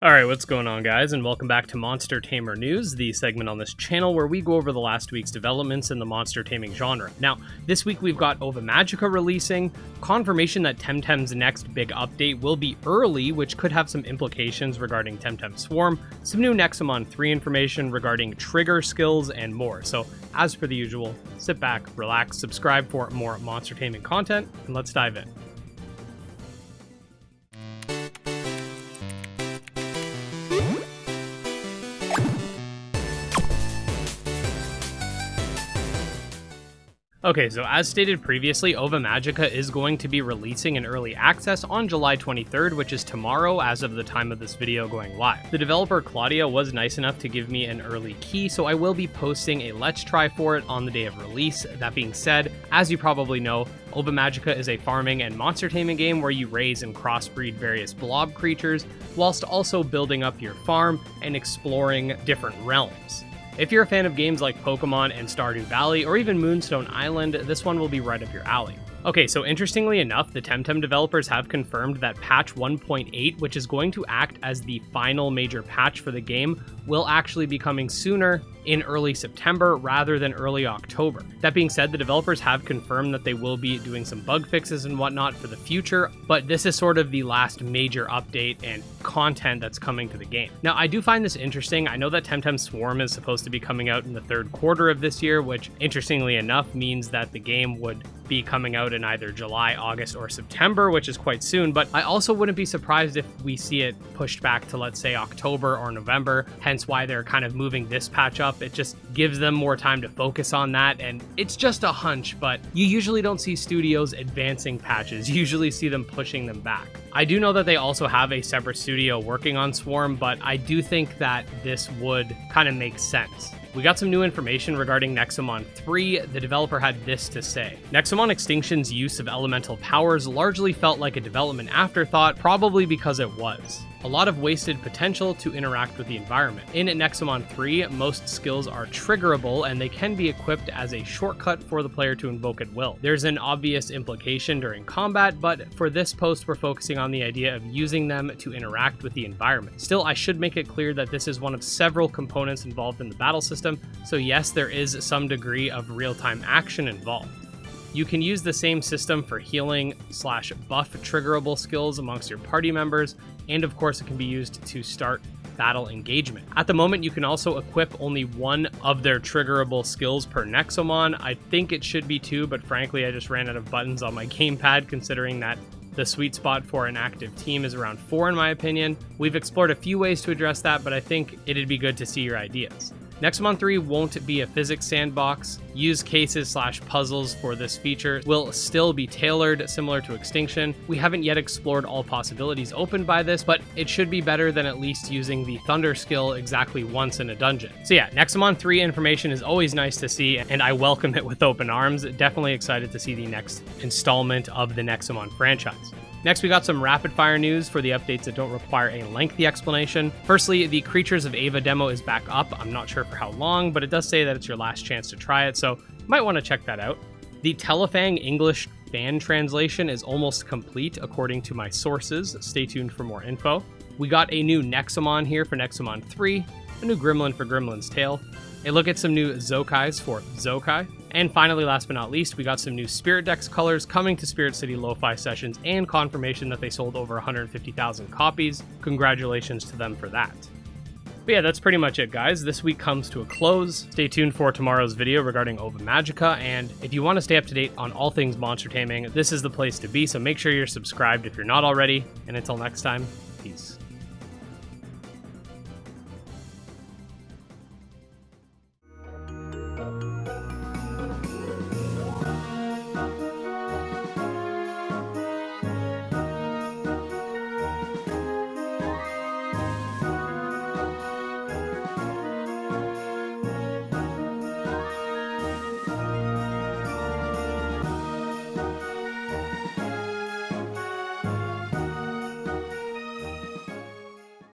Alright, what's going on guys, and welcome back to Monster Tamer News, the segment on this channel where we go over the last week's developments in the monster taming genre. Now, this week we've got Ova Magica releasing, confirmation that Temtem's next big update will be early, which could have some implications regarding Temtem Swarm, some new Nexomon 3 information regarding trigger skills, and more. So, as per the usual, sit back, relax, subscribe for more monster taming content, and let's dive in. Okay, so as stated previously, Ova Magica is going to be releasing in early access on July 23rd, which is tomorrow as of the time of this video going live. The developer Claudia was nice enough to give me an early key, so I will be posting a let's try for it on the day of release. That being said, as you probably know, Ova Magica is a farming and monster taming game where you raise and crossbreed various blob creatures, whilst also building up your farm and exploring different realms. If you're a fan of games like Pokemon and Stardew Valley, or even Moonstone Island, this one will be right up your alley. Okay, so interestingly enough, the Temtem developers have confirmed that patch 1.8, which is going to act as the final major patch for the game, will actually be coming sooner in early September rather than early October. That being said, the developers have confirmed that they will be doing some bug fixes and whatnot for the future, but this is sort of the last major update and content that's coming to the game. Now, I do find this interesting. I know that Temtem Swarm is supposed to be coming out in the third quarter of this year, which interestingly enough means that the game would be coming out in either July, August, or September, which is quite soon, but I also wouldn't be surprised if we see it pushed back to, let's say, October or November, hence why they're kind of moving this patch up. It just gives them more time to focus on that, and it's just a hunch, but you usually don't see studios advancing patches. You usually see them pushing them back. I do know that they also have a separate studio working on Swarm, but I do think that this would kind of make sense. We got some new information regarding Nexomon 3. The developer had this to say. Nexomon Extinction's use of elemental powers largely felt like a development afterthought, probably because it was. A lot of wasted potential to interact with the environment. In Nexomon 3, most skills are triggerable and they can be equipped as a shortcut for the player to invoke at will. There's an obvious implication during combat, but for this post we're focusing on the idea of using them to interact with the environment. Still, I should make it clear that this is one of several components involved in the battle system, so yes, there is some degree of real-time action involved. You can use the same system for healing / buff triggerable skills amongst your party members, and of course it can be used to start battle engagement. At the moment, you can also equip only one of their triggerable skills per Nexomon. I think it should be 2, but frankly I just ran out of buttons on my gamepad, considering that the sweet spot for an active team is around 4 in my opinion. We've explored a few ways to address that, but I think it'd be good to see your ideas. Nexomon 3 won't be a physics sandbox. Use cases / puzzles for this feature will still be tailored, similar to Extinction. We haven't yet explored all possibilities opened by this, but it should be better than at least using the Thunder skill exactly once in a dungeon. So yeah, Nexomon 3 information is always nice to see, and I welcome it with open arms. Definitely excited to see the next installment of the Nexomon franchise. Next, we got some rapid-fire news for the updates that don't require a lengthy explanation. Firstly, the Creatures of Ava demo is back up. I'm not sure for how long, but it does say that it's your last chance to try it, so you might want to check that out. The Telefang English fan translation is almost complete, according to my sources. Stay tuned for more info. We got a new Nexomon here for Nexomon 3, a new Gremlin for Gremlin's Tale, a look at some new Zokais for Zokai, and finally, last but not least, we got some new Spirit Dex colors coming to Spirit City Lo-Fi sessions and confirmation that they sold over 150,000 copies. Congratulations to them for that. But yeah, that's pretty much it, guys. This week comes to a close. Stay tuned for tomorrow's video regarding Ova Magica, and if you want to stay up to date on all things monster taming, this is the place to be, so make sure you're subscribed if you're not already, and until next time, peace.